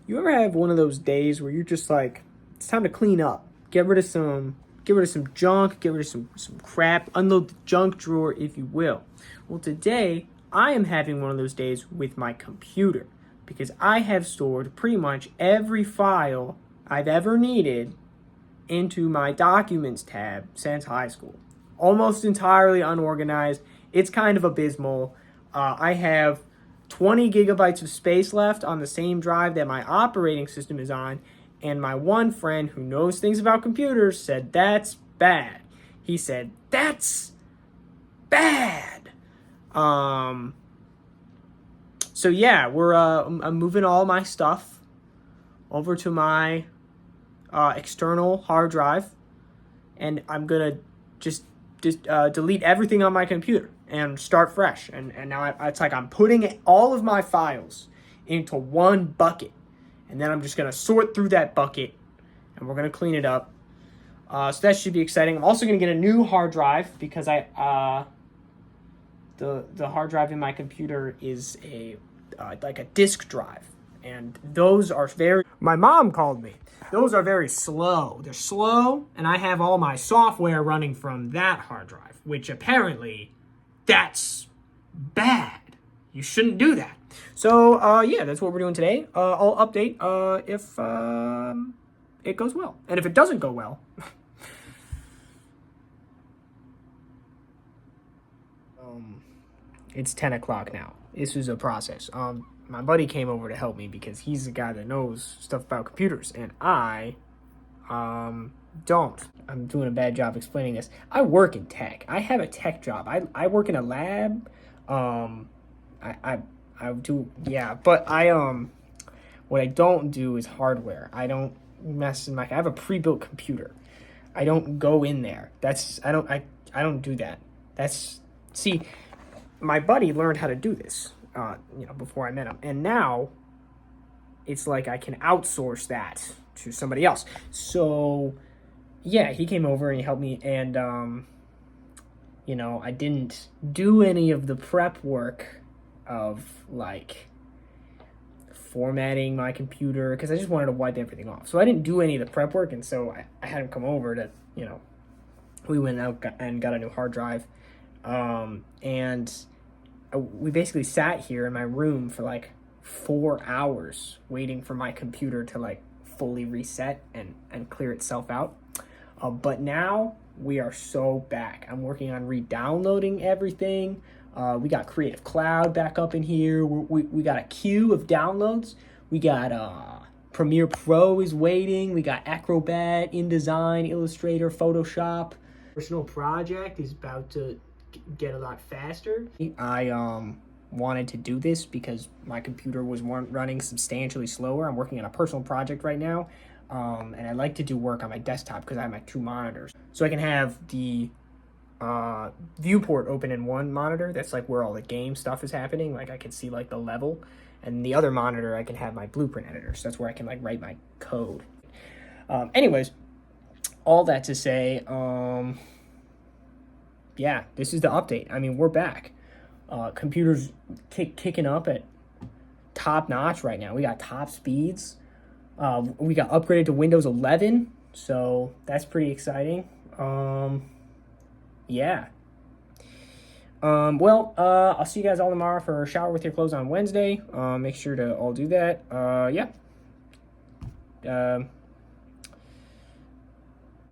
You ever have one of those days where you're just like, it's time to clean up, get rid of some junk, get rid of some crap, unload the junk drawer, if you will. Well, today I am having one of those days with my computer because I have stored pretty much every file I've ever needed into my documents tab since high school. Almost entirely unorganized. It's kind of abysmal. I have 20 gigabytes of space left on the same drive that my operating system is on, and my one friend who knows things about computers said that's bad. He said that's bad. So yeah, I'm moving all my stuff over to my external hard drive, and I'm gonna just delete everything on my computer and start fresh. And now it's like I'm putting all of my files into one bucket, and then I'm just gonna sort through that bucket, and we're gonna clean it up. So that should be exciting. I'm also gonna get a new hard drive because the hard drive in my computer is like a disk drive, and those are very. My mom called me. Those are very slow. They're slow, and I have all my software running from that hard drive, which apparently that's bad. You shouldn't do that. So, yeah, that's what we're doing today. I'll update if it goes well. And if it doesn't go well, it's 10 o'clock now. This is a process. My buddy came over to help me because he's the guy that knows stuff about computers, and I don't. I'm doing a bad job explaining this. I work in tech. I have a tech job. I work in a lab. I do, yeah, but what I don't do is hardware. I don't mess in I have a pre-built computer. I don't go in there. I don't do that. See, my buddy learned how to do this, before I met him, and now it's like I can outsource that to somebody else. So, yeah, he came over and he helped me, and I didn't do any of the prep work of like formatting my computer because I just wanted to wipe everything off. So I didn't do any of the prep work, and so I had him come over to, we went out and got a new hard drive, and we basically sat here in my room for like 4 hours waiting for my computer to like fully reset and clear itself out. But now we are so back. I'm working on re-downloading everything. We got Creative Cloud back up in here. We got a queue of downloads. We got Premiere Pro is waiting. We got Acrobat, InDesign, Illustrator, Photoshop. Personal project is about to get a lot faster. I wanted to do this because my computer was running substantially slower. I'm working on a personal project right now, and I like to do work on my desktop because I have my 2 monitors. So I can have the viewport open in one monitor. That's like where all the game stuff is happening. Like I can see like the level, and the other monitor I can have my blueprint editor. So that's where I can like write my code. Anyways, all that to say, yeah, this is the update. I mean, we're back. Computers kicking up at top notch right now. We got top speeds. We got upgraded to Windows 11, so that's pretty exciting. Yeah. Well, I'll see you guys all tomorrow for Shower With Your Clothes on Wednesday. Make sure to all do that. Yeah.